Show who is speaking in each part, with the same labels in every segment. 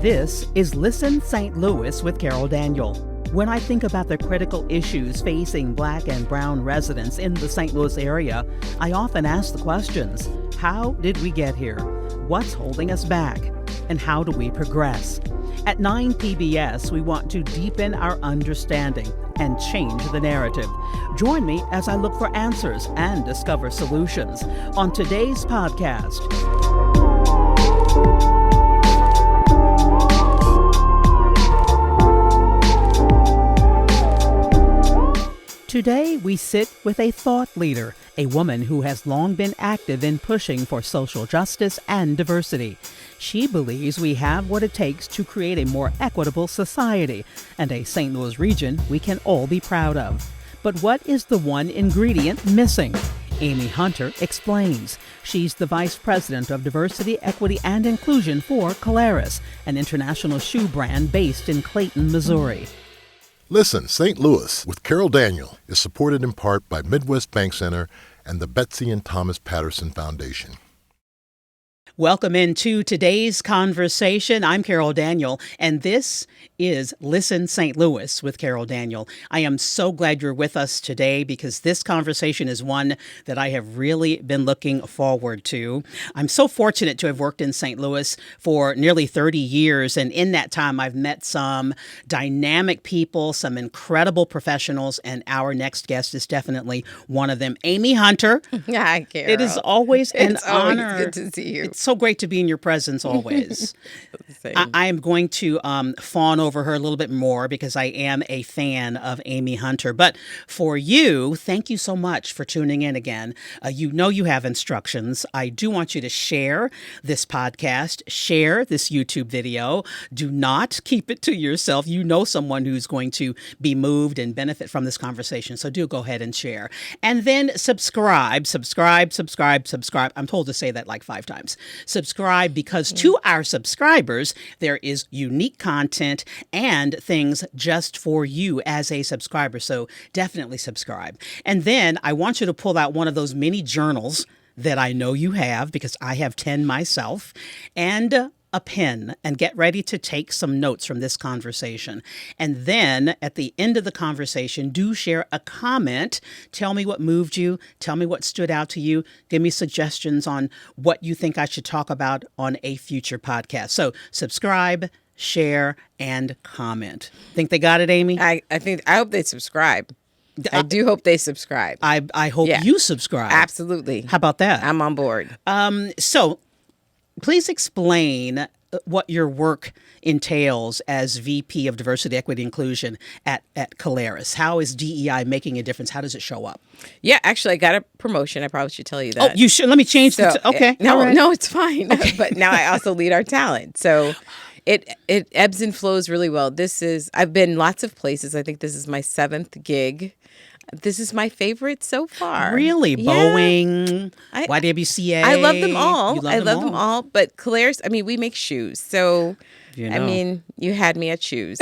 Speaker 1: This is Listen St. Louis with Carol Daniel. When I think about the critical issues facing Black and Brown residents in the St. Louis area, I often ask the questions: how did we get here? What's holding us back? And how do we progress? At 9 PBS, we want to deepen our understanding and change the narrative. Join me as I look for answers and discover solutions on today's podcast. Today, we sit with a thought leader, a woman who has long been active in pushing for social justice and diversity. She believes we have what it takes to create a more equitable society and a St. Louis region we can all be proud of. But what is the one ingredient missing? Amy Hunter explains. She's the Vice President of Diversity, Equity, and Inclusion for Caleres, an international shoe brand based in Clayton, Missouri.
Speaker 2: Listen, St. Louis with Carol Daniel is supported in part by Midwest Bank Center and the Betsy and Thomas Patterson Foundation.
Speaker 1: Welcome into today's conversation. I'm Carol Daniel, and this is Listen St. Louis with Carol Daniel. I am so glad you're with us today because this conversation is one that I have really been looking forward to. I'm so fortunate to have worked in St. Louis for nearly 30 years, and in that time I've met some dynamic people, some incredible professionals, and our next guest is definitely one of them. Amy Hunter.
Speaker 3: Hi, Carol.
Speaker 1: It is always an honor.
Speaker 3: It's good to see you.
Speaker 1: It's so great to be in your presence always. I am going to fawn over her a little bit more because I am a fan of Amy Hunter. But for you, thank you so much for tuning in again. You know you have instructions. I do want you to share this podcast, share this YouTube video. Do not keep it to yourself. You know someone who's going to be moved and benefit from this conversation. So do go ahead and share. And then subscribe. I'm told to say that like 5 times. Subscribe because to our subscribers, there is unique content and things just for you as a subscriber. So definitely subscribe. And then I want you to pull out one of those mini journals that I know you have because I have 10 myself, and a pen, and get ready to take some notes from this conversation. And then at the end of the conversation, do share a comment. Tell me what moved you. Tell me what stood out to you. Give me suggestions on what you think I should talk about on a future podcast. So subscribe, share, and comment. Think they got it, Amy?
Speaker 3: I hope they subscribe. I do hope they subscribe.
Speaker 1: I hope you subscribe.
Speaker 3: Absolutely.
Speaker 1: How about that?
Speaker 3: I'm on board.
Speaker 1: So please explain what your work entails as VP of Diversity, Equity, Inclusion at Caleres. How is DEI making a difference? How does it show up?
Speaker 3: Yeah, actually, I got a promotion. I probably should tell you that.
Speaker 1: Oh, you should. Let me change okay.
Speaker 3: No, it's fine. Okay. But now I also lead our talent. So it ebbs and flows really well. I've been lots of places. I think this is my 7th gig. This is my favorite so far.
Speaker 1: Really? Yeah. Boeing, YWCA.
Speaker 3: I love them all. I love them all. But Caleres, we make shoes. So, you had me at shoes.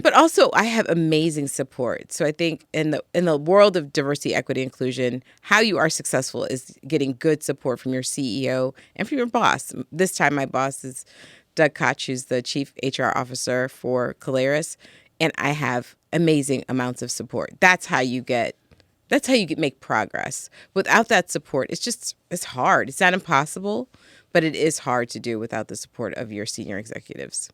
Speaker 3: But also, I have amazing support. So I think in the world of diversity, equity, inclusion, how you are successful is getting good support from your CEO and from your boss. This time, my boss is Doug Koch, who's the chief HR officer for Caleres. And I have amazing amounts of support. That's how you make progress. Without that support, it's hard. It's not impossible, but it is hard to do without the support of your senior executives.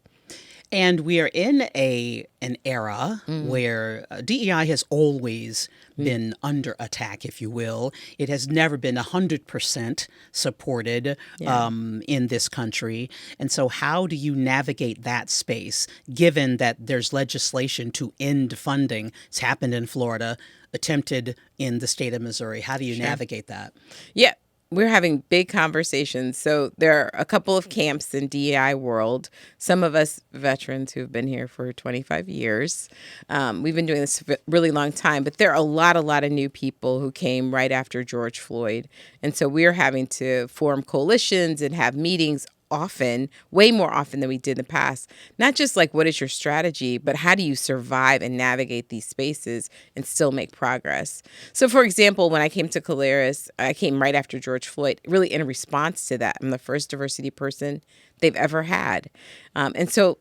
Speaker 1: And we are in an era where DEI has always been under attack, if you will. It has never been 100% supported in this country. And so how do you navigate that space, given that there's legislation to end funding? It's happened in Florida, attempted in the state of Missouri. How do you navigate that?
Speaker 3: Yeah. We're having big conversations. So there are a couple of camps in DEI world. Some of us veterans who've been here for 25 years. We've been doing this for a really long time, but there are a lot of new people who came right after George Floyd. And so we're having to form coalitions and have meetings often, way more often than we did in the past. Not just like, what is your strategy, but how do you survive and navigate these spaces and still make progress? So, for example, when I came to Caleres, I came right after George Floyd, really in response to that. I'm the first diversity person they've ever had. And so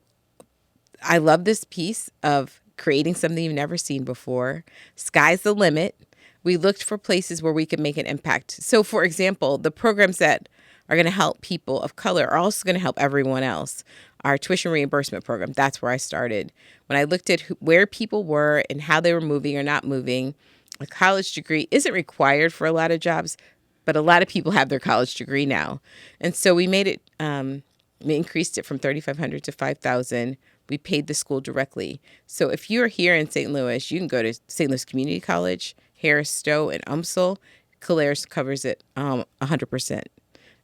Speaker 3: I love this piece of creating something you've never seen before. Sky's the limit. We looked for places where we could make an impact. So, for example, the programs that are going to help people of color are also going to help everyone else. Our tuition reimbursement program, that's where I started. When I looked at where people were and how they were moving or not moving, a college degree isn't required for a lot of jobs, but a lot of people have their college degree now. And so we made it, we increased it from $3,500 to $5,000. We paid the school directly. So if you're here in St. Louis, you can go to St. Louis Community College, Harris Stowe, and UMSL. Caleres covers it 100%,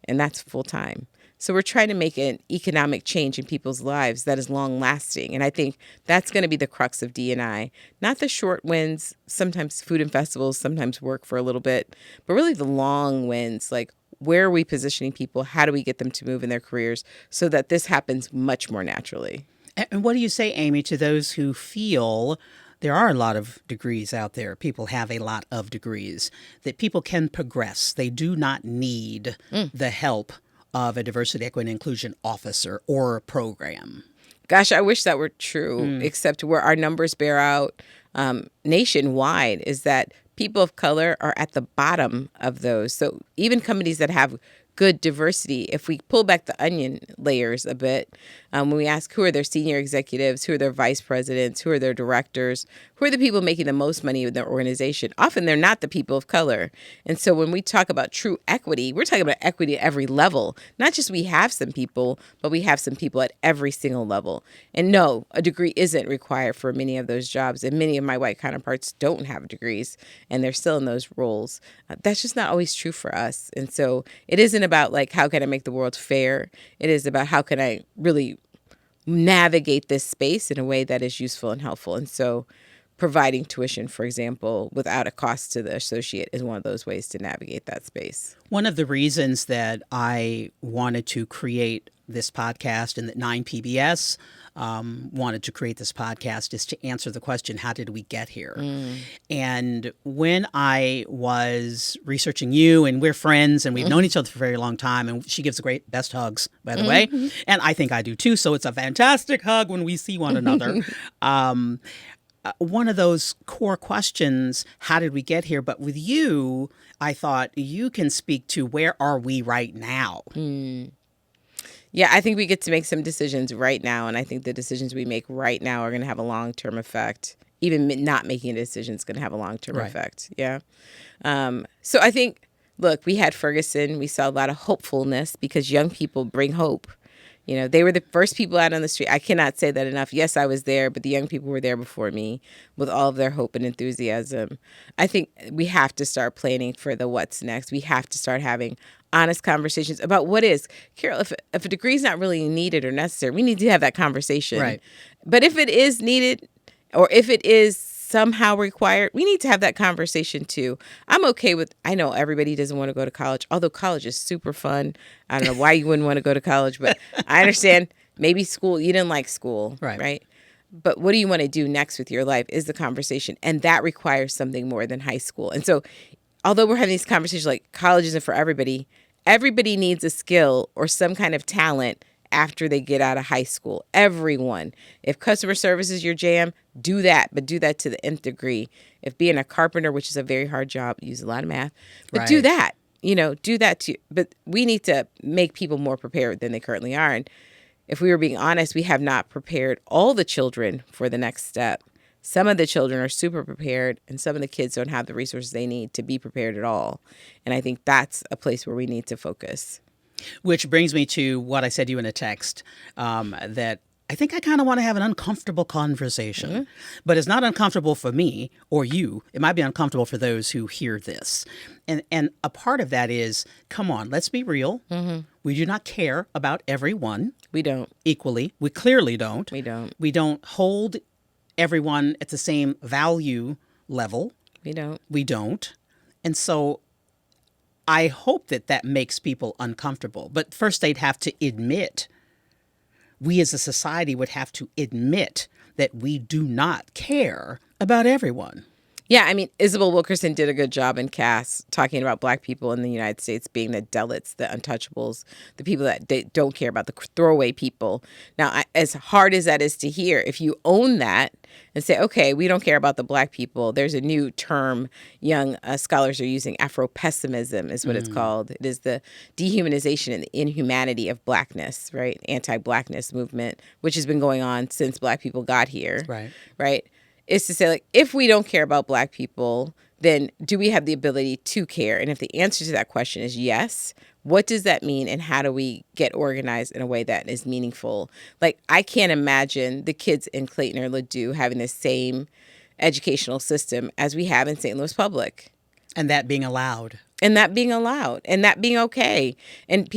Speaker 3: and that's full time. So we're trying to make an economic change in people's lives that is long lasting. And I think that's going to be the crux of D&I. Not the short wins, sometimes food and festivals, sometimes work for a little bit, but really the long wins, like where are we positioning people? How do we get them to move in their careers so that this happens much more naturally?
Speaker 1: And what do you say, Amy, to those who feel there are a lot of degrees out there, people have a lot of degrees, that people can progress? They do not need the help of a diversity, equity, and inclusion officer or a program.
Speaker 3: Gosh, I wish that were true, except where our numbers bear out nationwide is that people of color are at the bottom of those. So even companies that have good diversity, if we pull back the onion layers a bit, when we ask who are their senior executives, who are their vice presidents, who are their directors, who are the people making the most money in their organization, often they're not the people of color. And so when we talk about true equity, we're talking about equity at every level. Not just we have some people, but we have some people at every single level. And no, a degree isn't required for many of those jobs. And many of my white counterparts don't have degrees, and they're still in those roles. That's just not always true for us. And so it isn't about like, how can I make the world fair? It is about how can I really navigate this space in a way that is useful and helpful. And so providing tuition, for example, without a cost to the associate is one of those ways to navigate that space.
Speaker 1: One of the reasons that I wanted to create this podcast and that 9PBS wanted to create this podcast is to answer the question, how did we get here? And when I was researching you, and we're friends and we've known each other for a very long time, and she gives the great best hugs, by the way, and I think I do too, so it's a fantastic hug when we see one another. One of those core questions, how did we get here? But with you, I thought you can speak to where are we right now?
Speaker 3: Yeah, I think we get to make some decisions right now. And I think the decisions we make right now are going to have a long-term effect. Even not making a decision is going to have a long-term effect. Yeah. So I think, look, we had Ferguson. We saw a lot of hopefulness because young people bring hope. You know, they were the first people out on the street. I cannot say that enough. Yes, I was there, but the young people were there before me with all of their hope and enthusiasm. I think we have to start planning for the what's next. We have to start having honest conversations about what is. Carol, if a degree is not really needed or necessary, we need to have that conversation.
Speaker 1: Right.
Speaker 3: But if it is needed or if it is somehow required, we need to have that conversation too. I'm okay with, I know everybody doesn't want to go to college, although college is super fun. I don't know why you wouldn't want to go to college, but I understand maybe school, you didn't like school, right? But what do you want to do next with your life is the conversation. And that requires something more than high school. And so although we're having these conversations like college isn't for everybody, everybody needs a skill or some kind of talent after they get out of high school. Everyone. If customer service is your jam, do that, but do that to the nth degree. If being a carpenter, which is a very hard job, use a lot of math, but do that, do that too. But we need to make people more prepared than they currently are. And if we were being honest, we have not prepared all the children for the next step. Some of the children are super prepared, and some of the kids don't have the resources they need to be prepared at all. And I think that's a place where we need to focus.
Speaker 1: Which brings me to what I said to you in a text, that I think I kind of want to have an uncomfortable conversation, but it's not uncomfortable for me or you. It might be uncomfortable for those who hear this. And a part of that is, come on, let's be real. We do not care about everyone.
Speaker 3: We don't.
Speaker 1: Equally. We clearly don't.
Speaker 3: We don't.
Speaker 1: We don't hold everyone at the same value level.
Speaker 3: We don't.
Speaker 1: We don't. And so I hope that makes people uncomfortable. But first they'd have to admit, we as a society would have to admit that we do not care about everyone.
Speaker 3: Yeah, I mean, Isabel Wilkerson did a good job in Cass talking about Black people in the United States being the delegates, the untouchables, the people that they don't care about, the throwaway people. Now, as hard as that is to hear, if you own that and say, okay, we don't care about the Black people, there's a new term young scholars are using, Afro-pessimism is what it's called. It is the dehumanization and the inhumanity of Blackness, right? Anti-Blackness movement, which has been going on since Black people got here. Right? Is to say, like, if we don't care about Black people, then do we have the ability to care? And if the answer to that question is yes, what does that mean? And how do we get organized in a way that is meaningful? Like, I can't imagine the kids in Clayton or Ladue having the same educational system as we have in St. Louis Public.
Speaker 1: And that being allowed.
Speaker 3: And that being okay. And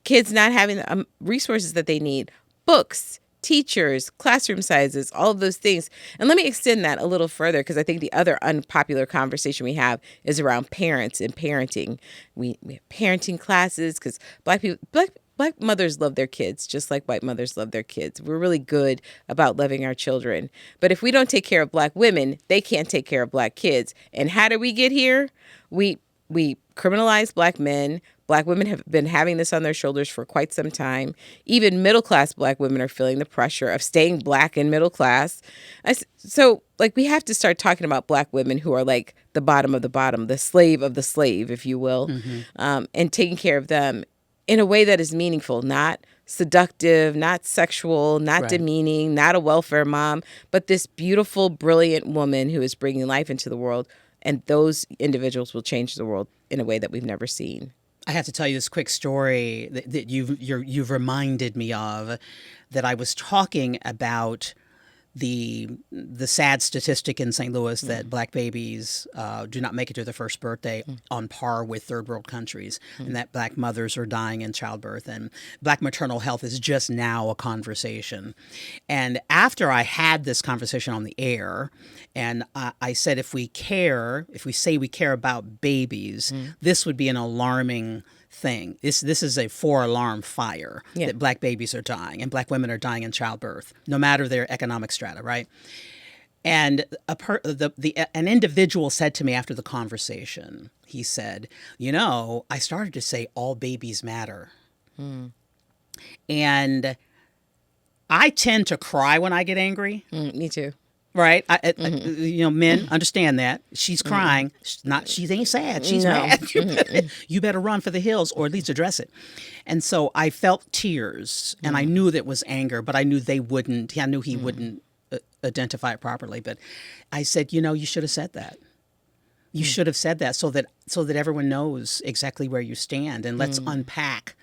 Speaker 3: kids not having the resources that they need, books, teachers, classroom sizes, all of those things. And let me extend that a little further, because I think the other unpopular conversation we have is around parents and parenting. We have parenting classes because Black mothers love their kids just like white mothers love their kids. We're really good about loving our children. But if we don't take care of Black women, they can't take care of Black kids. And how did we get here? We criminalize Black men. Black women have been having this on their shoulders for quite some time. Even middle-class Black women are feeling the pressure of staying Black and middle class. So, like, we have to start talking about Black women who are like the bottom of the bottom, the slave of the slave, if you will, and taking care of them in a way that is meaningful, not seductive, not sexual, not demeaning, not a welfare mom, but this beautiful, brilliant woman who is bringing life into the world. And those individuals will change the world in a way that we've never seen.
Speaker 1: I have to tell you this quick story that you've reminded me of, that I was talking about the sad statistic in St. Louis that Black babies do not make it to their first birthday on par with third world countries, and that Black mothers are dying in childbirth, and Black maternal health is just now a conversation. And after I had this conversation on the air, and I said, if we say we care about babies, this would be an alarming thing. This is a 4-alarm fire that Black babies are dying and Black women are dying in childbirth, no matter their economic strata, right? And an individual said to me after the conversation, he said, I started to say all babies matter. And I tend to cry when I get angry.
Speaker 3: Me too.
Speaker 1: Right? Men understand that. She's crying. She ain't sad. She's mad. You better run for the hills, or at least address it. And so I felt tears, and I knew that was anger, but I knew they wouldn't. I knew he wouldn't identify it properly. But I said, you should have said that. You should have said that so that everyone knows exactly where you stand. And let's unpack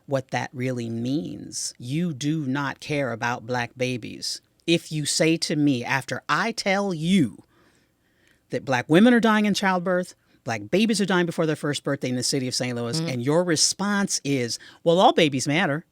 Speaker 1: what that really means. You do not care about Black babies. If you say to me, after I tell you that Black women are dying in childbirth, Black babies are dying before their first birthday in the city of St. Louis, and your response is, well, all babies matter,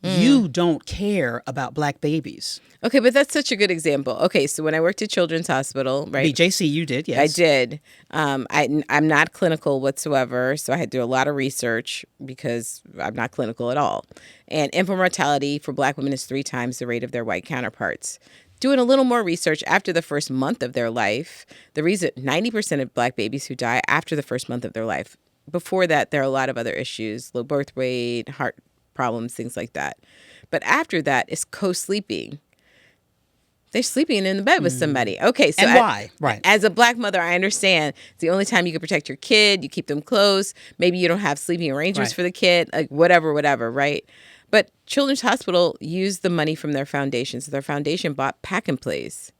Speaker 1: you don't care about Black babies.
Speaker 3: Okay, but that's such a good example. Okay, so when I worked at Children's Hospital, right?
Speaker 1: BJC, you did, yes.
Speaker 3: I did. I'm not clinical whatsoever, so I had to do a lot of research because I'm not clinical at all. And infant mortality for Black women is 3 times the rate of their white counterparts. Doing a little more research after the first month of their life, the reason 90% of Black babies who die after the first month of their life. Before that, there are a lot of other issues, low birth weight, heart problems, things like that. But after that, it's co-sleeping. They're sleeping in the bed with somebody. Okay, so
Speaker 1: and why? Right.
Speaker 3: As a Black mother, I understand it's the only time you can protect your kid. You keep them close. Maybe you don't have sleeping arrangements for the kid, like whatever, right? But Children's Hospital used the money from their foundation. So their foundation bought pack and plays.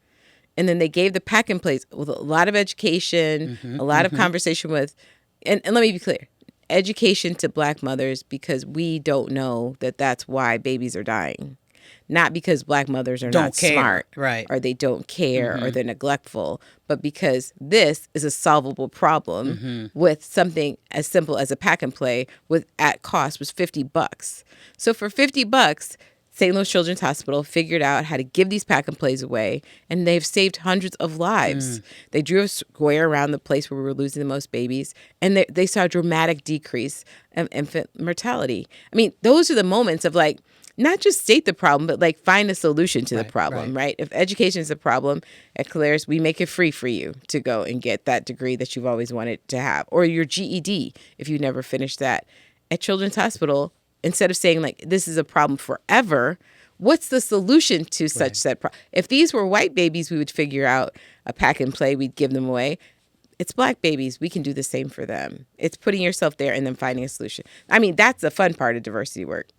Speaker 3: And then they gave the pack and plays with a lot of education, a lot of conversation with, and let me be clear, education to Black mothers, because we don't know that that's why babies are dying. Not because Black mothers are not smart,
Speaker 1: right,
Speaker 3: or they don't care, or they're neglectful, but because this is a solvable problem with something as simple as a pack and play at cost was $50. So for $50, St. Louis Children's Hospital figured out how to give these pack and plays away, and they've saved hundreds of lives. They drew a square around the place where we were losing the most babies, and they saw a dramatic decrease of infant mortality. I mean, those are the moments of like, not just state the problem, but like find a solution to the problem, right? If education is a problem at Caleres, we make it free for you to go and get that degree that you've always wanted to have, or your GED if you never finished that. At Children's Hospital, instead of saying like, this is a problem forever, what's the solution to such said problem? If these were white babies, we would figure out a pack and play, we'd give them away. It's Black babies. We can do the same for them. It's putting yourself there and then finding a solution. I mean, that's the fun part of diversity work.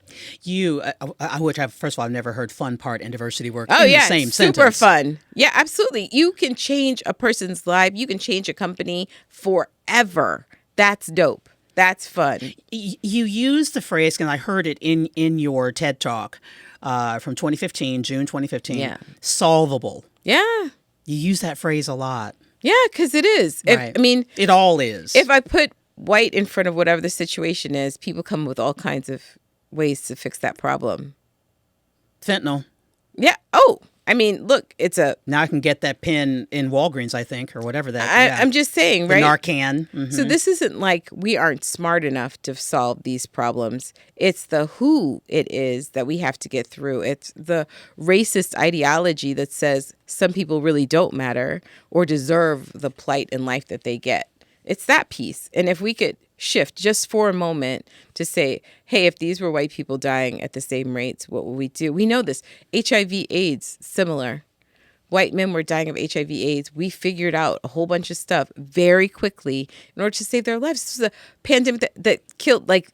Speaker 1: First of all, I've never heard fun part and diversity work
Speaker 3: in
Speaker 1: the same sentence.
Speaker 3: Super fun. Yeah, absolutely. You can change a person's life. You can change a company forever. That's dope. That's fun.
Speaker 1: You use the phrase, and I heard it in your TED Talk from 2015, June 2015, solvable.
Speaker 3: Yeah.
Speaker 1: You use that phrase a lot.
Speaker 3: Yeah, because it is.
Speaker 1: Right. It all is.
Speaker 3: If I put white in front of whatever the situation is, people come with all kinds of ways to fix that problem.
Speaker 1: Fentanyl.
Speaker 3: Yeah. Oh, look,
Speaker 1: now I can get that pen in Walgreens, I think, or whatever that.
Speaker 3: I'm just saying, right?
Speaker 1: The Narcan. Mm-hmm.
Speaker 3: So this isn't like we aren't smart enough to solve these problems. It's the who it is that we have to get through. It's the racist ideology that says some people really don't matter or deserve the plight in life that they get. It's that piece. And if we could shift just for a moment to say, hey, if these were white people dying at the same rates, what would we do? We know this. HIV AIDS, similar. White men were dying of HIV AIDS. We figured out a whole bunch of stuff very quickly in order to save their lives. This was a pandemic that killed like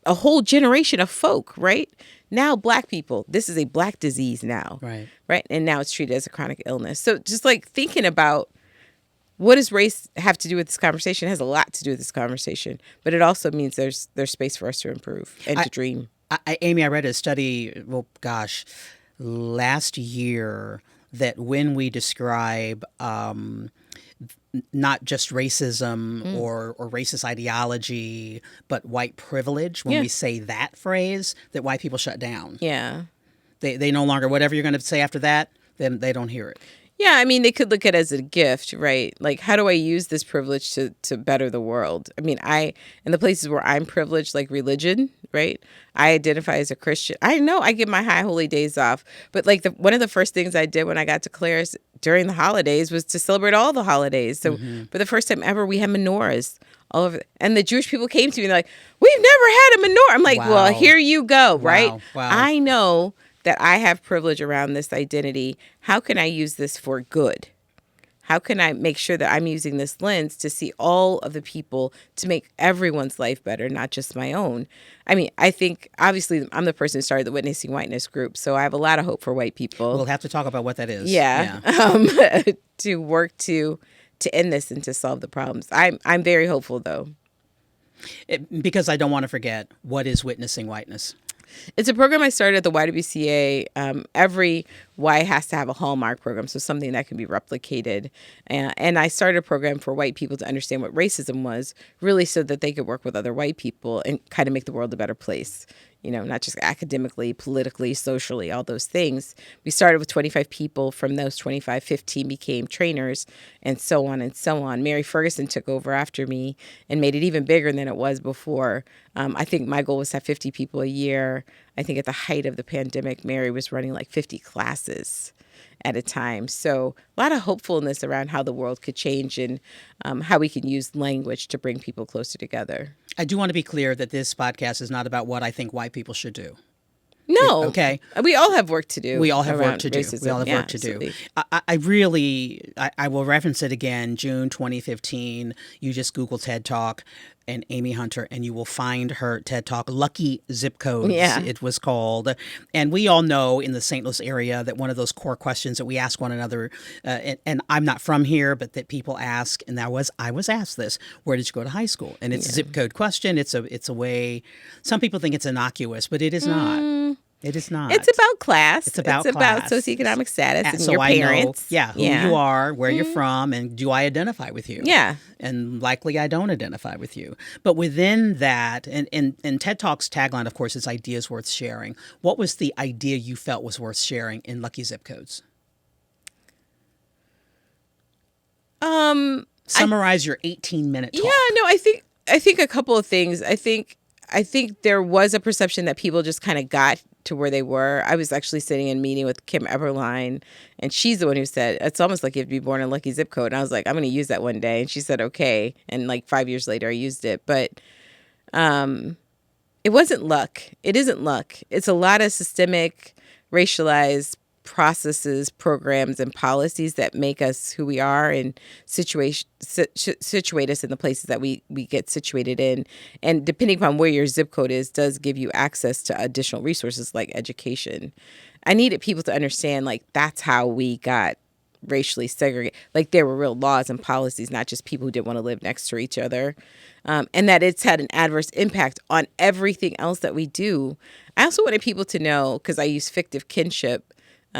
Speaker 3: a whole generation of folk, right? Now Black people, this is a Black disease now. Right? And now it's treated as a chronic illness. So just like thinking about, what does race have to do with this conversation? It has a lot to do with this conversation, but it also means there's space for us to improve and to dream.
Speaker 1: Amy, I read a study, last year that when we describe not just racism or racist ideology, but white privilege, when we say that phrase, that white people shut down.
Speaker 3: Yeah.
Speaker 1: They no longer, whatever you're going to say after that, then they don't hear it.
Speaker 3: Yeah, they could look at it as a gift, right? Like, how do I use this privilege to better the world? In the places where I'm privileged, like religion, right? I identify as a Christian. I know I get my high holy days off, but like one of the first things I did when I got to Caleres during the holidays was to celebrate all the holidays. So for the first time ever, we had menorahs all over. And the Jewish people came to me and they're like, we've never had a menorah. I'm like, well, here you go, right?
Speaker 1: Wow.
Speaker 3: I know that I have privilege around this identity. How can I use this for good? How can I make sure that I'm using this lens to see all of the people to make everyone's life better, not just my own? I think, obviously, I'm the person who started the Witnessing Whiteness group, so I have a lot of hope for white people.
Speaker 1: We'll have to talk about what that is.
Speaker 3: Yeah. To work to end this and to solve the problems. I'm very hopeful, though.
Speaker 1: Because I don't want to forget, what is Witnessing Whiteness?
Speaker 3: It's a program I started at the YWCA. Every Y has to have a hallmark program, so something that can be replicated. And I started a program for white people to understand what racism was, really so that they could work with other white people and kind of make the world a better place. Not just academically, politically, socially, all those things. We started with 25 people. From those 25, 15 became trainers, and so on and so on. Mary Ferguson took over after me and made it even bigger than it was before. I think my goal was to have 50 people a year. I think at the height of the pandemic, Mary was running like 50 classes at a time. So a lot of hopefulness around how the world could change and how we can use language to bring people closer together.
Speaker 1: I do want to be clear that this podcast is not about what I think white people should do.
Speaker 3: No.
Speaker 1: Okay.
Speaker 3: We all have work to do.
Speaker 1: We all have work to do.
Speaker 3: Racism.
Speaker 1: We all have work to do. I will reference it again, June 2015. You just Google TED Talk and Amy Hunter, and you will find her TED Talk, Lucky Zip Codes, it was called. And we all know in the St. Louis area that one of those core questions that we ask one another, and I'm not from here, but that people ask, and I was asked this, where did you go to high school? And it's a zip code question. It's a way, some people think it's innocuous, but it is not. It is not.
Speaker 3: It's about class.
Speaker 1: It's about
Speaker 3: socioeconomic status and
Speaker 1: so
Speaker 3: your
Speaker 1: I
Speaker 3: parents.
Speaker 1: know, who you are, where you're from, and do I identify with you?
Speaker 3: Yeah.
Speaker 1: And likely I don't identify with you. But within that, and TED Talk's tagline, of course, is ideas worth sharing. What was the idea you felt was worth sharing in Lucky Zip Codes? Summarize your 18-minute talk.
Speaker 3: Yeah, no, I think a couple of things. I think there was a perception that people just kind of got to where they were. I was actually sitting in a meeting with Kim Eberline, and she's the one who said, it's almost like you have to be born in a lucky zip code. And I was like, I'm going to use that one day. And she said, okay. And like 5 years later, I used it. But it wasn't luck. It isn't luck. It's a lot of systemic, racialized processes, programs, and policies that make us who we are and situate us in the places that we get situated in. And depending upon where your zip code is, does give you access to additional resources like education. I needed people to understand, like, that's how we got racially segregated. Like, there were real laws and policies, not just people who didn't want to live next to each other. And that it's had an adverse impact on everything else that we do. I also wanted people to know, because I use fictive kinship,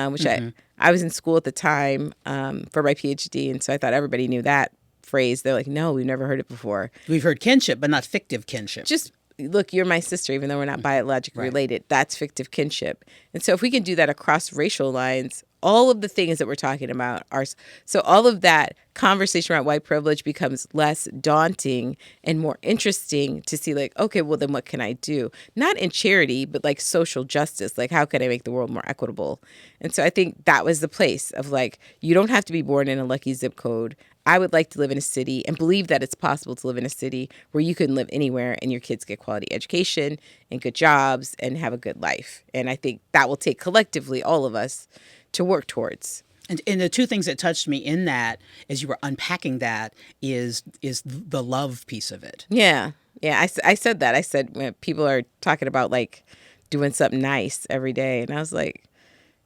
Speaker 3: which I was in school at the time for my PhD, and so I thought everybody knew that phrase. They're like, no, we've never heard it before.
Speaker 1: We've heard kinship, but not fictive kinship.
Speaker 3: Just, look, you're my sister, even though we're not biologically related. That's fictive kinship. And so if we can do that across racial lines, all of the things that we're talking about are, so all of that conversation around white privilege becomes less daunting and more interesting to see, like, okay, well, then what can I do? Not in charity, but like social justice. Like, how can I make the world more equitable? And so I think that was the place of, like, you don't have to be born in a lucky zip code. I would like to live in a city and believe that it's possible to live in a city where you can live anywhere and your kids get quality education and good jobs and have a good life. And I think that will take collectively all of us to work towards.
Speaker 1: And the two things that touched me in that, as you were unpacking that, is the love piece of it.
Speaker 3: Yeah. Yeah. I said that. I said, when people are talking about, like, doing something nice every day. And I was like,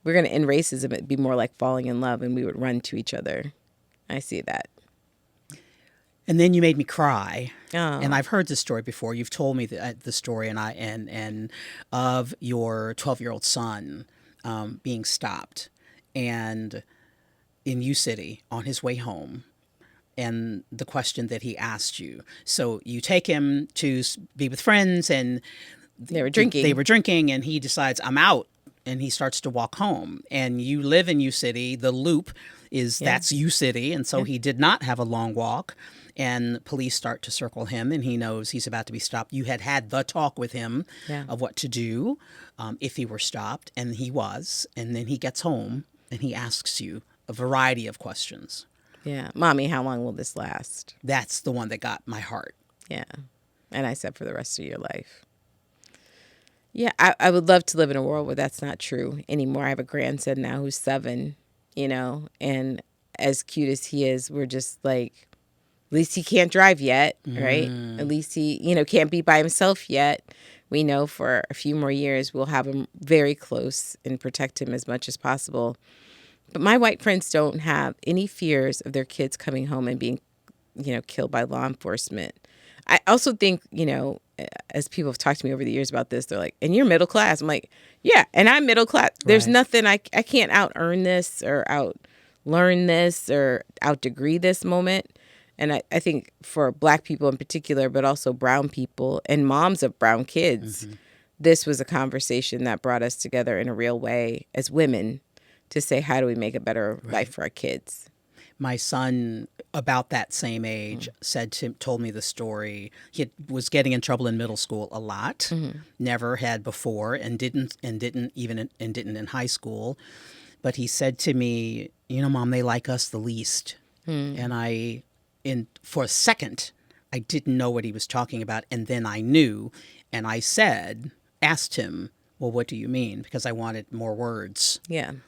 Speaker 3: we're going to end racism. It'd be more like falling in love, and we would run to each other. I see that.
Speaker 1: And then you made me cry.
Speaker 3: Oh.
Speaker 1: And I've heard this story before. You've told me the story, and of your 12-year-old son being stopped, and in U City on his way home, and the question that he asked you. So you take him to be with friends, and
Speaker 3: they were drinking,
Speaker 1: and he decides, I'm out, and he starts to walk home. And you live in U City. The loop is that's U City, and so he did not have a long walk. And police start to circle him, and he knows he's about to be stopped. You had the talk with him of what to do if he were stopped, and he was. And then he gets home, and he asks you a variety of questions.
Speaker 3: Yeah. Mommy, how long will this last?
Speaker 1: That's the one that got my heart.
Speaker 3: Yeah. And I said, for the rest of your life. Yeah, I would love to live in a world where that's not true anymore. I have a grandson now who's 7, and as cute as he is, we're just like, at least he can't drive yet, right? At least he, can't be by himself yet. We know for a few more years we'll have him very close and protect him as much as possible. But my white friends don't have any fears of their kids coming home and being, killed by law enforcement. I also think, as people have talked to me over the years about this, they're like, and you're middle class. I'm like, yeah, and I'm middle class. There's nothing, I can't out-earn this or out-learn this or out-degree this moment. And I think for Black people in particular, but also brown people and moms of brown kids, this was a conversation that brought us together in a real way as women to say, how do we make a better life for our kids?
Speaker 1: My son, about that same age, told me the story. He was getting in trouble in middle school a lot, never had before, and didn't in high school. But he said to me, Mom, they like us the least. And for a second, I didn't know what he was talking about. And then I knew. And I asked him, well, what do you mean? Because I wanted more words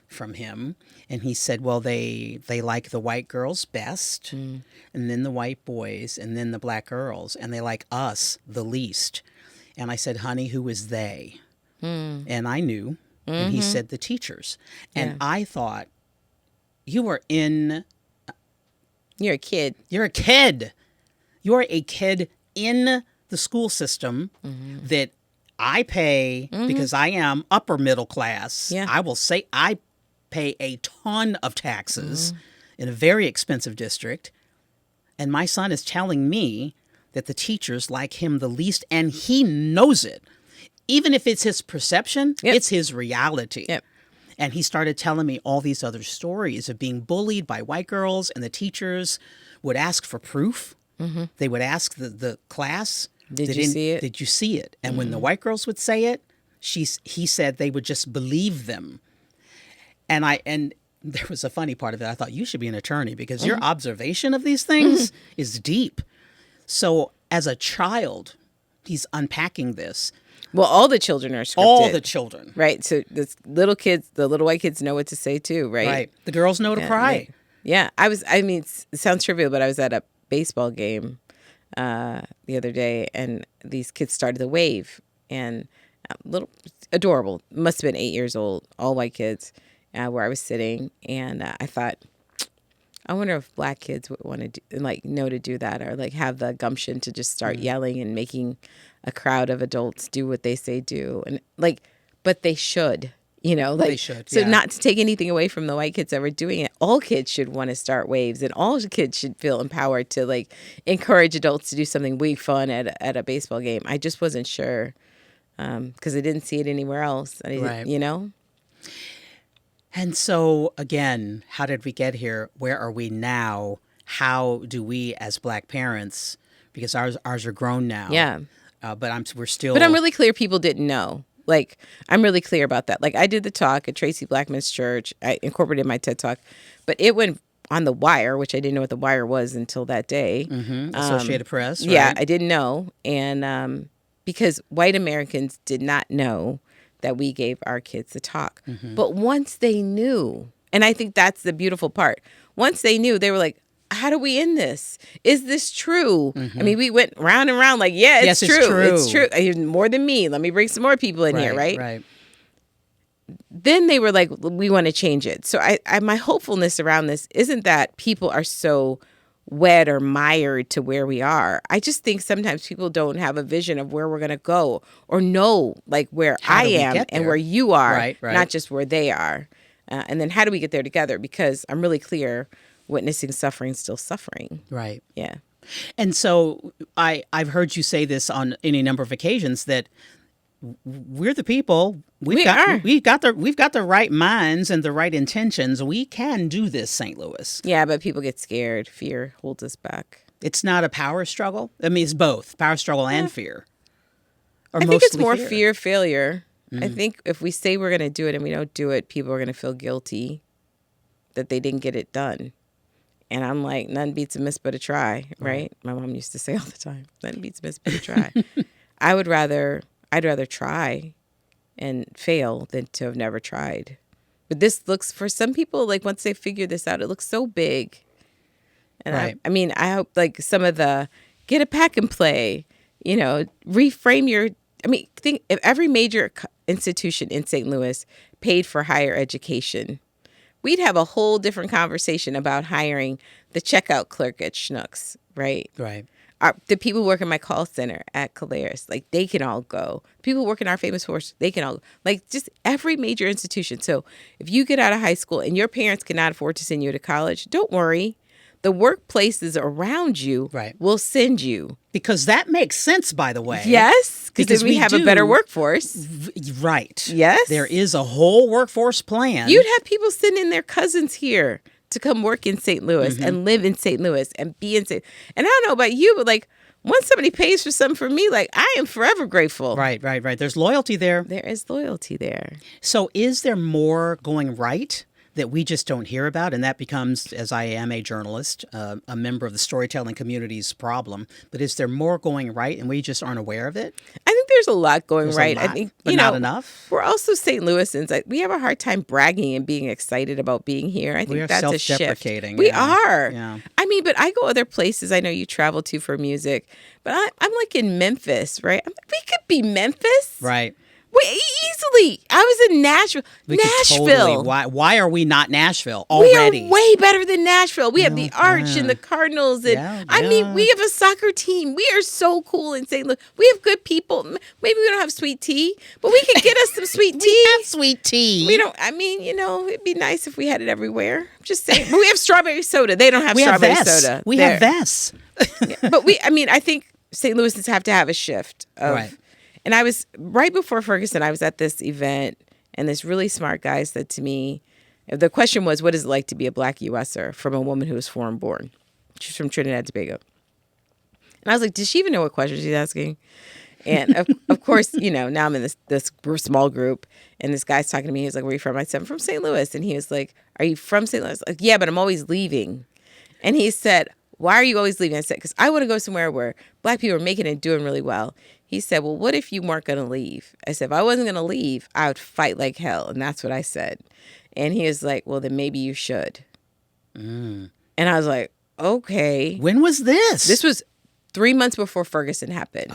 Speaker 1: from him. And he said, well, they like the white girls best, and then the white boys, and then the Black girls. And they like us the least. And I said, honey, who is they? And I knew. And he said, the teachers. And I thought, you're a kid. You're a kid. You're a kid in the school system that I pay, because I am upper middle class, I will say I pay a ton of taxes in a very expensive district. And my son is telling me that the teachers like him the least, and he knows it. Even if it's his perception, it's his reality. Yep. And he started telling me all these other stories of being bullied by white girls, and the teachers would ask for proof. They would ask the class,
Speaker 3: Did you see it?
Speaker 1: Did you see it? And when the white girls would say it, he said they would just believe them. And there was a funny part of it. I thought, you should be an attorney, because your observation of these things is deep. So as a child, he's unpacking this.
Speaker 3: Well, all the children are scripted.
Speaker 1: All the children.
Speaker 3: Right. So the little white kids know what to say too, right?
Speaker 1: Right. The girls know to cry.
Speaker 3: Yeah. It sounds trivial, but I was at a baseball game the other day, and these kids started the wave, and little adorable, must have been 8 years old, all white kids, where I was sitting, and I thought, I wonder if black kids would want to know to do that, or like have the gumption to just start yelling and making a crowd of adults do what they say do, and but they should. They should. So not to take anything away from the white kids that were doing it, all kids should want to start waves, and all kids should feel empowered to encourage adults to do something really fun at a baseball game. I just wasn't sure because I didn't see it anywhere else.
Speaker 1: Right.
Speaker 3: And
Speaker 1: so again, how did we get here? Where are we now? How do we as black parents, because ours are grown now.
Speaker 3: Yeah.
Speaker 1: We're still.
Speaker 3: But I'm really clear people didn't know. I'm really clear about that. I did the talk at Tracy Blackman's church. I incorporated my TED Talk, but it went on The Wire, which I didn't know what The Wire was until that day.
Speaker 1: Associated Press, right?
Speaker 3: Yeah, I didn't know. And because white Americans did not know that we gave our kids the talk. But once they knew, and I think that's the beautiful part, once they knew, they were like, how do we end this? Is this true? I mean, we went round and round it's true. It's true. More than me. Let me bring some more people in here, right?
Speaker 1: Right.
Speaker 3: Then they were like, we want to change it. So my hopefulness around this isn't that people are so wed or mired to where we are. I just think sometimes people don't have a vision of where we're going to go, or know where I am and where you are,
Speaker 1: right.
Speaker 3: Not just where they are. And then how do we get there together? Because I'm really clear, witnessing suffering, still suffering.
Speaker 1: Right.
Speaker 3: Yeah.
Speaker 1: And so I've heard you say this on any number of occasions, that we're the people. We've got the right minds and the right intentions. We can do this, St. Louis.
Speaker 3: Yeah, but people get scared. Fear holds us back.
Speaker 1: It's not a power struggle. I mean, it's both power struggle and fear.
Speaker 3: I think it's more fear, failure. I think if we say we're going to do it and we don't do it, people are going to feel guilty that they didn't get it done. And I'm like, nothing beats a miss but a try, right? My mom used to say all the time, nothing beats a miss but a try. I'd rather try and fail than to have never tried. But this looks, for some people, once they figure this out, it looks so big. And I hope some of the get a pack and play, reframe your, think if every major institution in St. Louis paid for higher education, we'd have a whole different conversation about hiring the checkout clerk at Schnucks, right?
Speaker 1: Right.
Speaker 3: The people who work in my call center at Caleres, they can all go. People who work in our famous horse, they can all go. Just every major institution. So if you get out of high school and your parents cannot afford to send you to college, don't worry. The workplaces around you will send you.
Speaker 1: Because that makes sense, by the way.
Speaker 3: Yes, because then we have a better workforce.
Speaker 1: Right.
Speaker 3: Yes.
Speaker 1: There is a whole workforce plan.
Speaker 3: You'd have people sending their cousins here to come work in St. Louis and live in St. Louis and be in St. And I don't know about you, but once somebody pays for something for me, I am forever grateful.
Speaker 1: Right. There's loyalty there.
Speaker 3: There is loyalty there.
Speaker 1: So is there more going right that we just don't hear about? And that becomes, as I am a journalist, a member of the storytelling community's problem. But is there more going right and we just aren't aware of it?
Speaker 3: I think there's a lot going right.
Speaker 1: I
Speaker 3: think,
Speaker 1: but not enough.
Speaker 3: We're also St. Louisans. We have a hard time bragging and being excited about being here. I think that's a shift.
Speaker 1: Self-deprecating.
Speaker 3: We are.
Speaker 1: Yeah.
Speaker 3: But I go other places. I know you travel to for music, but I'm in Memphis, right? We could be Memphis.
Speaker 1: Right.
Speaker 3: Easily. I was in Nashville. Nashville.
Speaker 1: Why are we not Nashville already?
Speaker 3: We are way better than Nashville. We have the Arch and the Cardinals. And I mean, we have a soccer team. We are so cool in St. Louis. We have good people. Maybe we don't have sweet tea, but we could get us some sweet tea.
Speaker 1: We have sweet tea.
Speaker 3: We don't. I mean, it'd be nice if we had it everywhere. I'm just saying. But we have strawberry soda. They don't have strawberry soda.
Speaker 1: We have Vess.
Speaker 3: But I think St. Louisans have to have a shift of.
Speaker 1: Right.
Speaker 3: And I was, right before Ferguson, I was at this event, and this really smart guy said to me, the question was, what is it like to be a Black U.S.er from a woman who was foreign born? She's from Trinidad and Tobago. And I was like, does she even know what question she's asking? And of course, now I'm in this small group, and this guy's talking to me. He was like, where are you from? I said, I'm from St. Louis. And he was like, are you from St. Louis? Like, yeah, but I'm always leaving. And he said, why are you always leaving? I said, because I want to go somewhere where Black people are making it and doing really well. He said, well, what if you weren't going to leave? I said, if I wasn't going to leave, I would fight like hell. And that's what I said. And he was like, well, then maybe you should. And I was like, okay.
Speaker 1: When was this?
Speaker 3: This was 3 months before Ferguson happened.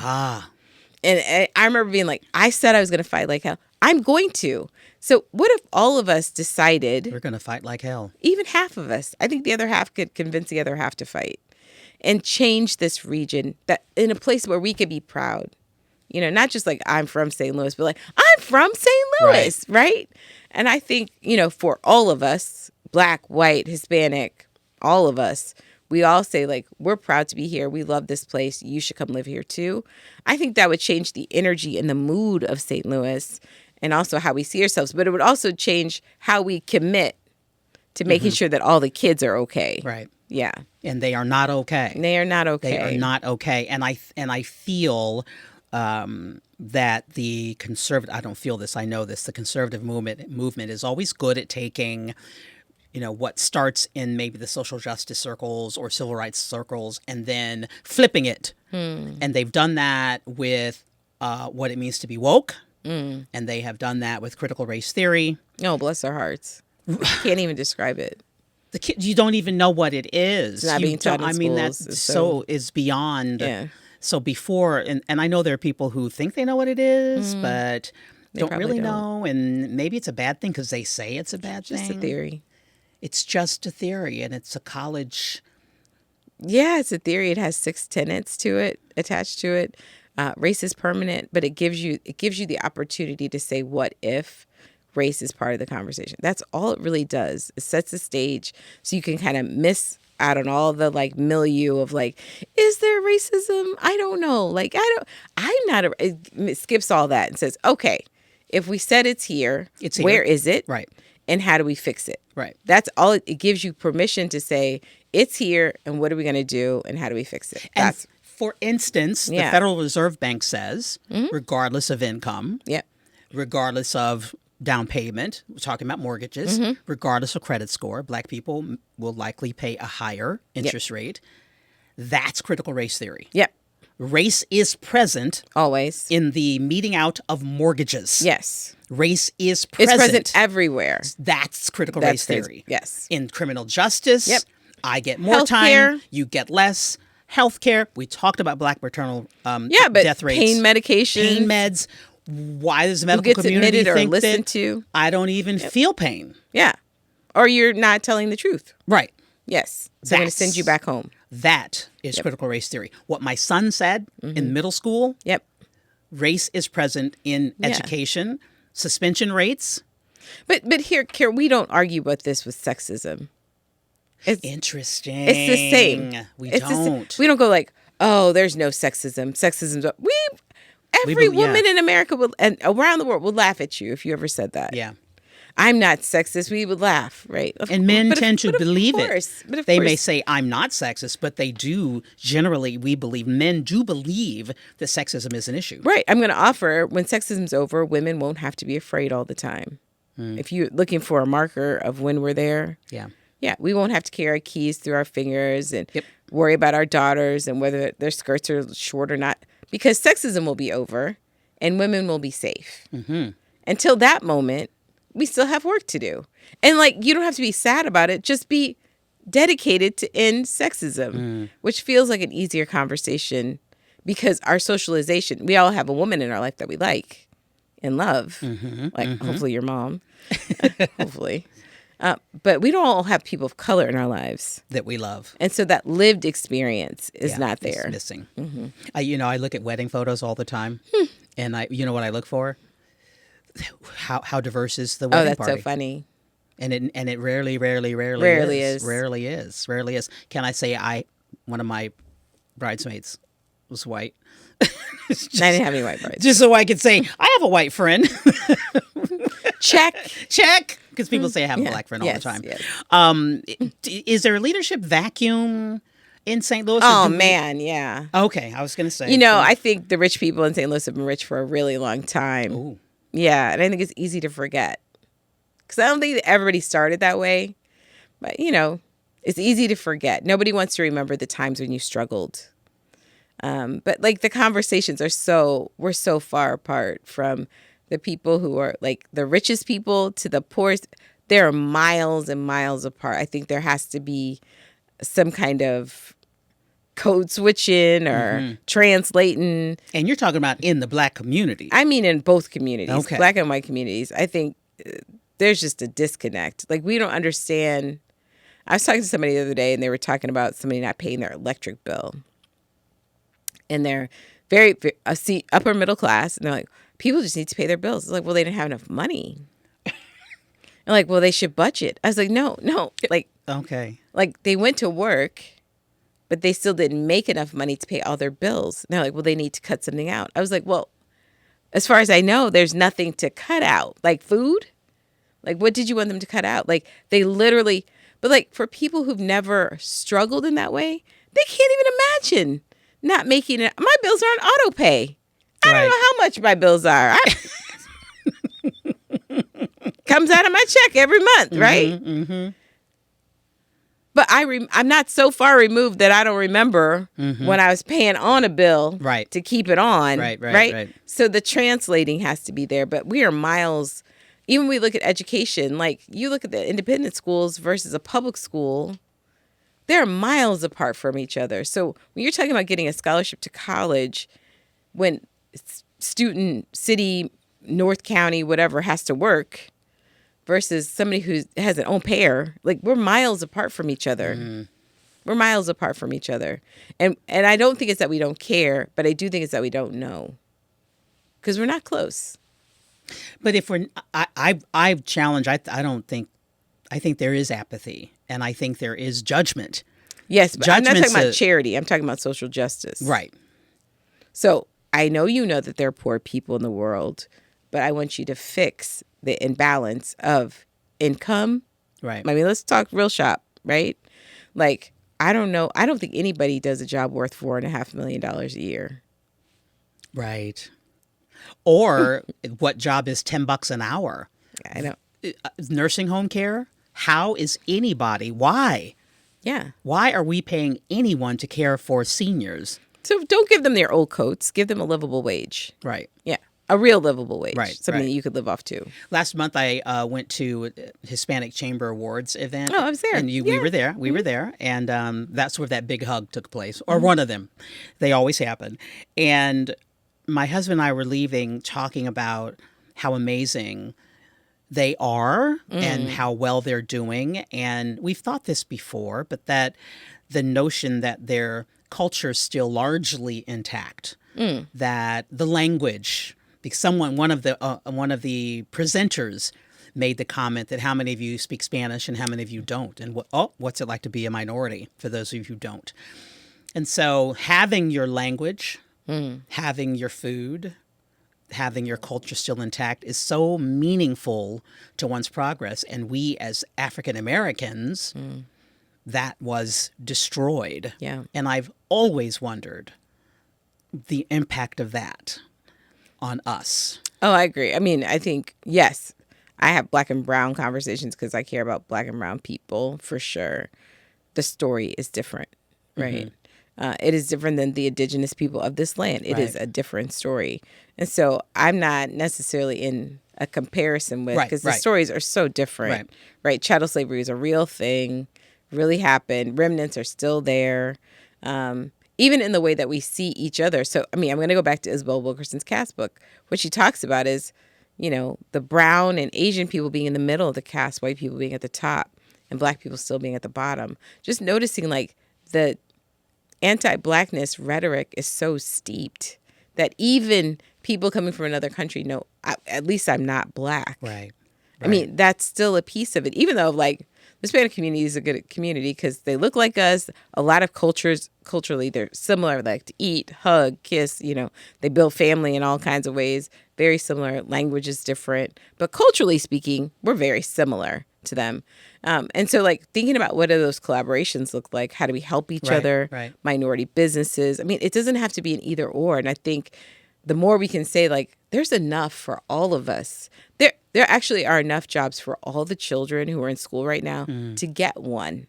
Speaker 3: And I remember being like, I said I was going to fight like hell. I'm going to. So what if all of us decided...
Speaker 1: We're going to fight like hell.
Speaker 3: Even half of us. I think the other half could convince the other half to fight. And change this region that in a place where we could be proud. Not just like I'm from St. Louis, but like I'm from St. Louis, right? And I think, for all of us, Black, white, Hispanic, all of us, we all say like, we're proud to be here. We love this place. You should come live here too. I think that would change the energy and the mood of St. Louis and also how we see ourselves. But it would also change how we commit to making sure that all the kids are okay.
Speaker 1: Right.
Speaker 3: Yeah.
Speaker 1: And they are not okay.
Speaker 3: They are not okay.
Speaker 1: They are not okay. And I feel that the conservative, I don't feel this, I know this, the conservative movement is always good at taking, what starts in maybe the social justice circles or civil rights circles and then flipping it. And they've done that with what it means to be woke. And they have done that with critical race theory.
Speaker 3: Oh, bless their hearts. Can't even describe it.
Speaker 1: The kids, you don't even know what it is.
Speaker 3: It's not being taught in schools.
Speaker 1: That is beyond.
Speaker 3: Yeah.
Speaker 1: So before, and I know there are people who think they know what it is, but don't really know. And maybe it's a bad thing because they say it's a bad thing.
Speaker 3: Just a theory.
Speaker 1: It's just a theory, and it's a college.
Speaker 3: Yeah, it's a theory. It has 6 tenets to it, attached to it. Race is permanent, but it gives you the opportunity to say, what if race is part of the conversation? That's all it really does. It sets the stage so you can kind of miss out on all the like milieu of like, is there racism? I don't know. Like, it skips all that and says, okay, if we said it's here, where is it?
Speaker 1: Right.
Speaker 3: And how do we fix it?
Speaker 1: Right.
Speaker 3: That's all. It gives you permission to say it's here and what are we going to do and how do we fix it?
Speaker 1: That's, for instance, the Federal Reserve Bank says, regardless of income, regardless of down payment, we're talking about mortgages, regardless of credit score, Black people will likely pay a higher interest rate. That's critical race theory.
Speaker 3: Yep.
Speaker 1: Race is present
Speaker 3: always
Speaker 1: in the meting out of mortgages.
Speaker 3: Yes.
Speaker 1: Race is present.
Speaker 3: It's present everywhere.
Speaker 1: That's critical race theory.
Speaker 3: Yes.
Speaker 1: In criminal justice,
Speaker 3: yep.
Speaker 1: I get more time, you get less. Healthcare, we talked about Black maternal death rates.
Speaker 3: Pain medication.
Speaker 1: Pain meds. Why does the medical community think that
Speaker 3: to?
Speaker 1: I don't even feel pain?
Speaker 3: Yeah. Or you're not telling the truth.
Speaker 1: Right.
Speaker 3: Yes. So I'm going to send you back home.
Speaker 1: That is critical race theory. What my son said in middle school, race is present in education, suspension rates.
Speaker 3: But here, we don't argue about this with sexism.
Speaker 1: It's interesting.
Speaker 3: It's the same.
Speaker 1: We don't.
Speaker 3: We don't go like, oh, there's no sexism. Sexism's... Every woman in America and around the world will laugh at you if you ever said that.
Speaker 1: Yeah.
Speaker 3: I'm not sexist. We would laugh, right?
Speaker 1: And men tend to believe it. They may
Speaker 3: course.
Speaker 1: say, I'm not sexist, but they do. Generally, men do believe that sexism is an issue.
Speaker 3: Right. I'm going to offer, when sexism's over, women won't have to be afraid all the time. If you're looking for a marker of when we're there. Yeah, we won't have to carry our keys through our fingers and worry about our daughters and whether their skirts are short or not. Because sexism will be over and women will be safe. Until that moment, we still have work to do. And you don't have to be sad about it. Just be dedicated to end sexism, which feels like an easier conversation because our socialization, we all have a woman in our life that we like. in love, hopefully your mom, hopefully. But we don't all have people of color in our lives
Speaker 1: that we love.
Speaker 3: And so that lived experience is not there.
Speaker 1: It's missing. I look at wedding photos all the time. And you know what I look for? How diverse is the wedding party?
Speaker 3: Oh, that's so funny.
Speaker 1: And it rarely is. Can I say one of my bridesmaids was white?
Speaker 3: I didn't have any white brides.
Speaker 1: Just so I could say, I have a white friend.
Speaker 3: Check.
Speaker 1: Because people say I have a black friend all the time.
Speaker 3: Yes.
Speaker 1: Is there a leadership vacuum in St. Louis?
Speaker 3: Oh, man, yeah.
Speaker 1: Okay, I was going to say.
Speaker 3: I think the rich people in St. Louis have been rich for a really long time.
Speaker 1: Ooh.
Speaker 3: Yeah, and I think it's easy to forget. Because I don't think that everybody started that way. But, it's easy to forget. Nobody wants to remember the times when you struggled. But, the conversations we're so far apart from the people who are, the richest people to the poorest. They're miles and miles apart. I think there has to be some kind of code switching or translating.
Speaker 1: And you're talking about in the black community.
Speaker 3: I mean in both communities,
Speaker 1: okay.
Speaker 3: Black and white communities. I think there's just a disconnect. We don't understand. I was talking to somebody the other day and they were talking about somebody not paying their electric bill. And they're very upper middle class. And they're like, people just need to pay their bills. It's like, well, they didn't have enough money. And well, they should budget. I was like, no.
Speaker 1: Okay.
Speaker 3: They went to work, but they still didn't make enough money to pay all their bills. And they're like, well, they need to cut something out. I was like, well, as far as I know, there's nothing to cut out. Food? What did you want them to cut out? They literally, but for people who've never struggled in that way, they can't even imagine not making it. My bills are on auto pay. I don't know how much my bills are. Comes out of my check every month, right?
Speaker 1: Mm-hmm.
Speaker 3: But I'm not so far removed that I don't remember when I was paying on a bill to keep it on. Right. So the translating has to be there. But we are miles. Even when we look at education, you look at the independent schools versus a public school, they're miles apart from each other. So when you're talking about getting a scholarship to college, when student, city, North County, whatever, has to work, versus somebody who has an own payer, we're miles apart from each other. We're miles apart from each other. And I don't think it's that we don't care, but I do think it's that we don't know. Because we're not close.
Speaker 1: But if I've challenged, I think there is apathy and I think there is judgment.
Speaker 3: Yes, but I'm not talking about charity. I'm talking about social justice.
Speaker 1: Right.
Speaker 3: So I know that there are poor people in the world, but I want you to fix the imbalance of income.
Speaker 1: Right.
Speaker 3: I mean, let's talk real shop, right? I don't know. I don't think anybody does a job worth $4.5 million a year.
Speaker 1: Right. Or what job is $10 an hour?
Speaker 3: I know.
Speaker 1: Nursing home care? How is anybody? Why?
Speaker 3: Yeah.
Speaker 1: Why are we paying anyone to care for seniors?
Speaker 3: So don't give them their old coats. Give them a livable wage.
Speaker 1: Right.
Speaker 3: Yeah. A real livable wage.
Speaker 1: Right.
Speaker 3: Something that you could live off too.
Speaker 1: Last month, I went to a Hispanic Chamber Awards event.
Speaker 3: Oh, I was there.
Speaker 1: And we were there. We were there. And that's where that big hug took place, or one of them. They always happen. And my husband and I were leaving talking about how amazing they are and how well they're doing. And we've thought this before, but that the notion that their culture is still largely intact, that the language, because one of the presenters made the comment that how many of you speak Spanish and how many of you don't, and what's it like to be a minority for those of you who don't. And so having your language, having your food, having your culture still intact is so meaningful to one's progress. And we as African Americans, that was destroyed.
Speaker 3: Yeah.
Speaker 1: And I've always wondered the impact of that on us.
Speaker 3: Oh, I agree. I mean, I think, yes, I have Black and brown conversations because I care about Black and brown people for sure. The story is different, right? It is different than the indigenous people of this land. It is a different story. And so I'm not necessarily in a comparison with, because the stories are so different, right? Chattel slavery is a real thing, really happened. Remnants are still there, even in the way that we see each other. So, I mean, I'm going to go back to Isabel Wilkerson's cast book. What she talks about is the brown and Asian people being in the middle of the cast, white people being at the top, and black people still being at the bottom. Just noticing like the anti-blackness rhetoric is so steeped that even people coming from another country know, at least I'm not black.
Speaker 1: Right.
Speaker 3: I mean, that's still a piece of it, even though like the Hispanic community is a good community because they look like us. A lot of culturally, they're similar, like to eat, hug, kiss, they build family in all kinds of ways. Very similar. Language is different. But culturally speaking, we're very similar to them. And so like thinking about what do those collaborations look like? How do we help each other?
Speaker 1: Right.
Speaker 3: Minority businesses. I mean, it doesn't have to be an either or. And I think the more we can say like, there's enough for all of us. There actually are enough jobs for all the children who are in school right now to get one.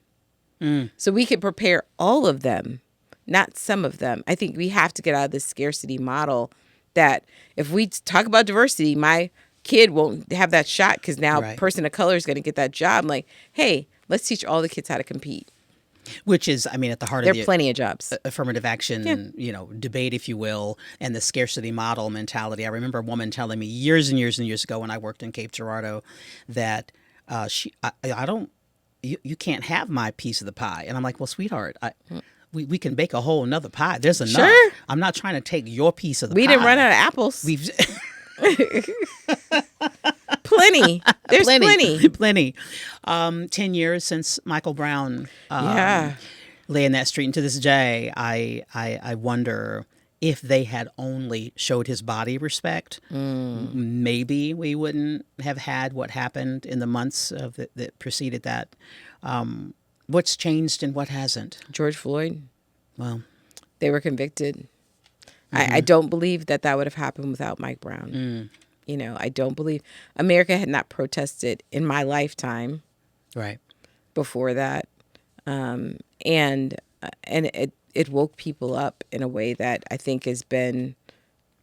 Speaker 3: So we can prepare all of them, not some of them. I think we have to get out of this scarcity model that if we talk about diversity, my kid won't have that shot because now a person of color is going to get that job. I'm like, hey, let's teach all the kids how to compete.
Speaker 1: Which is, I mean, at the heart
Speaker 3: of
Speaker 1: the
Speaker 3: plenty of jobs.
Speaker 1: Affirmative action, debate, if you will, and the scarcity model mentality. I remember a woman telling me years and years and years ago when I worked in Cape Girardeau that you can't have my piece of the pie. And I'm like, well, sweetheart, we can bake a whole another pie. There's enough. Sure. I'm not trying to take your piece of the pie.
Speaker 3: We didn't run out of apples. Plenty. There's plenty.
Speaker 1: 10 years since Michael Brown lay in that street. And to this day, I wonder if they had only showed his body respect, maybe we wouldn't have had what happened in the months that preceded that. What's changed and what hasn't?
Speaker 3: George Floyd.
Speaker 1: Well,
Speaker 3: they were convicted. I don't believe that would have happened without Mike Brown. I don't believe America had not protested in my lifetime.
Speaker 1: Right.
Speaker 3: Before that. And it woke people up in a way that I think has been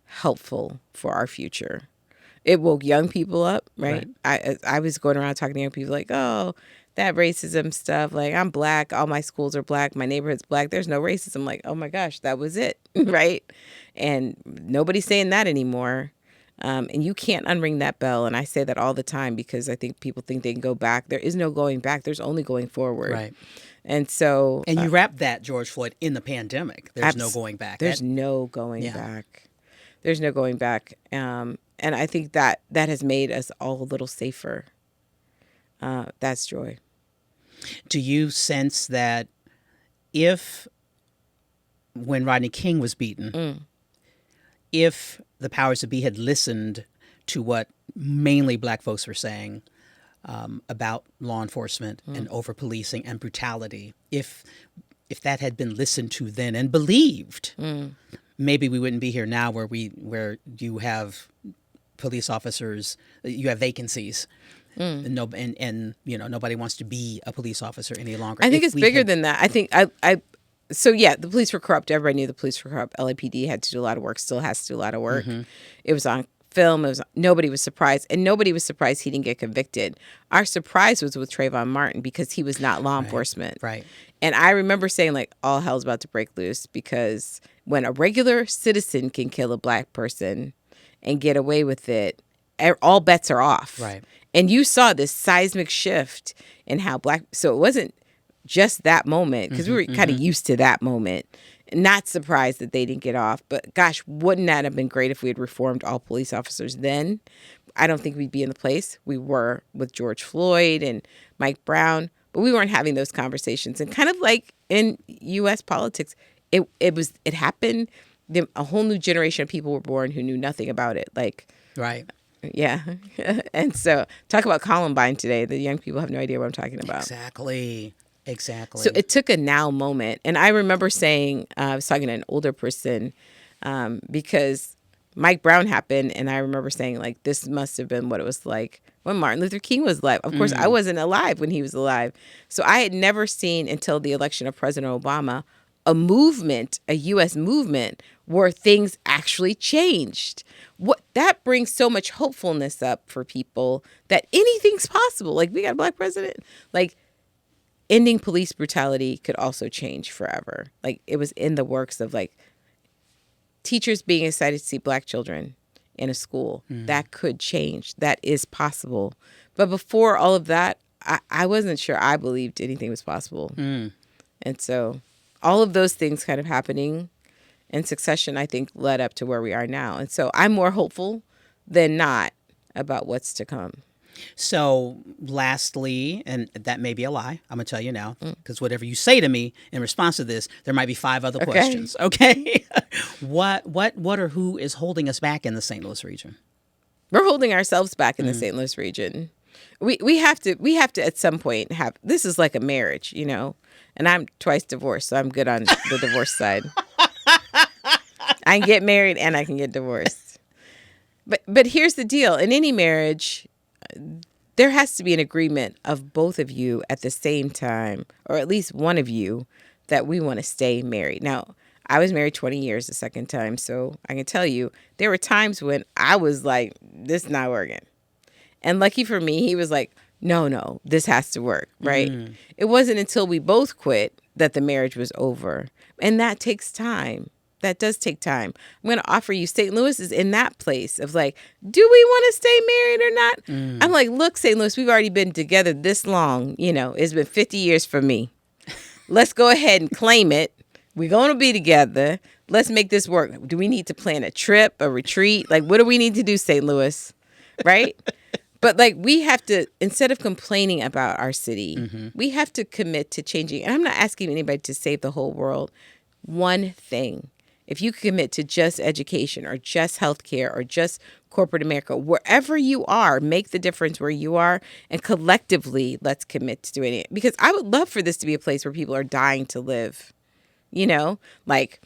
Speaker 3: helpful for our future. It woke young people up, right? I was going around talking to young people like, oh, that racism stuff. Like, I'm black. All my schools are black. My neighborhood's black. There's no racism. Like, oh my gosh, that was it, right? And nobody's saying that anymore. And you can't unring that bell. And I say that all the time because I think people think they can go back. There is no going back. There's only going forward.
Speaker 1: Right.
Speaker 3: And so...
Speaker 1: And you wrapped that, George Floyd, in the pandemic. There's no going back.
Speaker 3: There's no going back. There's no going back. And I think that has made us all a little safer. That's joy.
Speaker 1: Do you sense that if, when Rodney King was beaten, if the powers that be had listened to what mainly black folks were saying about law enforcement and over-policing and brutality, if that had been listened to then and believed, maybe we wouldn't be here now where you have police officers, you have vacancies. And nobody wants to be a police officer any longer.
Speaker 3: I think it's bigger than that. I think the police were corrupt. Everybody knew the police were corrupt. LAPD had to do a lot of work, still has to do a lot of work. It was on film. Nobody was surprised. And nobody was surprised he didn't get convicted. Our surprise was with Trayvon Martin because he was not law enforcement.
Speaker 1: Right.
Speaker 3: And I remember saying like, all hell's about to break loose because when a regular citizen can kill a black person and get away with it, all bets are off.
Speaker 1: Right.
Speaker 3: And you saw this seismic shift in how so it wasn't just that moment because we were kind of used to that moment. Not surprised that they didn't get off. But gosh, wouldn't that have been great if we had reformed all police officers then? I don't think we'd be in the place we were with George Floyd and Mike Brown. But we weren't having those conversations. And kind of like in U.S. politics, it happened. A whole new generation of people were born who knew nothing about it. Like,
Speaker 1: right.
Speaker 3: Yeah. And so talk about Columbine today. The young people have no idea what I'm talking about.
Speaker 1: Exactly.
Speaker 3: So it took a now moment. And I remember saying, I was talking to an older person because Mike Brown happened. And I remember saying, like, this must have been what it was like when Martin Luther King was alive. Of course, I wasn't alive when he was alive. So I had never seen until the election of President Obama a movement, a U.S. movement where things actually changed. That brings so much hopefulness up for people that anything's possible. Like, we got a black president. Like, ending police brutality could also change forever. Like, it was in the works of, like, teachers being excited to see black children in a school. That could change. That is possible. But before all of that, I wasn't sure I believed anything was possible. And so all of those things kind of happening in succession, I think, led up to where we are now. And so I'm more hopeful than not about what's to come.
Speaker 1: So lastly, and that may be a lie, I'm going to tell you now, because whatever you say to me in response to this, there might be 5 other questions. Okay. What or who is holding us back in the St. Louis region?
Speaker 3: We're holding ourselves back in the St. Louis region. We have to at some point have, this is like a marriage, you know, and I'm twice divorced, so I'm good on the divorce side. I can get married and I can get divorced. But here's the deal. In any marriage, there has to be an agreement of both of you at the same time, or at least one of you, that we want to stay married. Now, I was married 20 years the second time, so I can tell you there were times when I was like, this is not working. And lucky for me, he was like, no, this has to work, right? It wasn't until we both quit that the marriage was over. And that takes time. That does take time. I'm going to offer you, St. Louis is in that place of like, do we want to stay married or not? I'm like, look, St. Louis, we've already been together this long. You know, it's been 50 years for me. Let's go ahead and claim it. We're going to be together. Let's make this work. Do we need to plan a trip, a retreat? Like, what do we need to do, St. Louis? Right? But like, we have to, instead of complaining about our city, we have to commit to changing. And I'm not asking anybody to save the whole world. One thing. If you commit to just education or just healthcare or just corporate America, wherever you are, make the difference where you are, and collectively, let's commit to doing it. Because I would love for this to be a place where people are dying to live, you know, like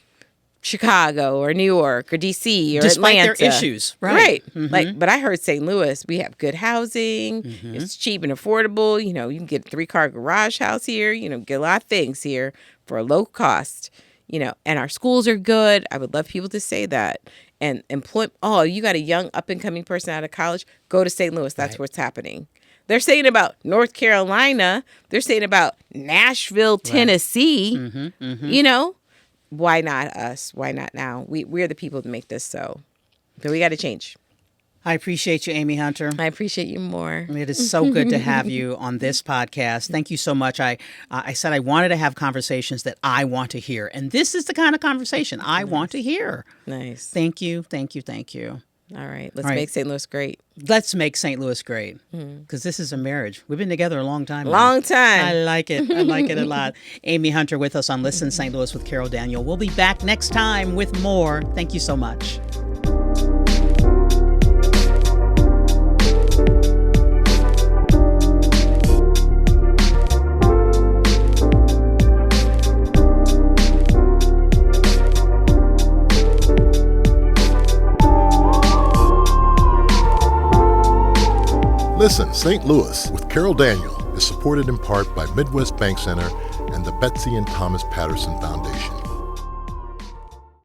Speaker 3: Chicago or New York or DC or
Speaker 1: Despite
Speaker 3: Atlanta.
Speaker 1: their issues, right?
Speaker 3: Like, but I heard St. Louis, we have good housing. It's cheap and affordable. You know, you can get a 3-car garage house here. You know, get a lot of things here for a low cost. You know, and our schools are good. I would love people to say that. And you got a young up-and-coming person out of college, go to St. Louis. That's what's happening. They're saying about North Carolina. They're saying about Nashville, Tennessee. You know, why not us? Why not now? We're the people to make this so. But we got to change.
Speaker 1: I appreciate you, Amy Hunter.
Speaker 3: I appreciate you more.
Speaker 1: It is so good to have you on this podcast. Thank you so much. I said I wanted to have conversations that I want to hear. And this is the kind of conversation I want to hear.
Speaker 3: Nice.
Speaker 1: Thank you. Thank you. Thank you.
Speaker 3: All right. Let's make St. Louis great.
Speaker 1: Let's make St. Louis great. Because this is a marriage. We've been together a long time now.
Speaker 3: Long time.
Speaker 1: I like it. I like it a lot. Amy Hunter with us on Listen St. Louis with Carol Daniel. We'll be back next time with more. Thank you so much.
Speaker 2: Listen, St. Louis with Carol Daniel is supported in part by Midwest Bank Center and the Betsy and Thomas Patterson Foundation.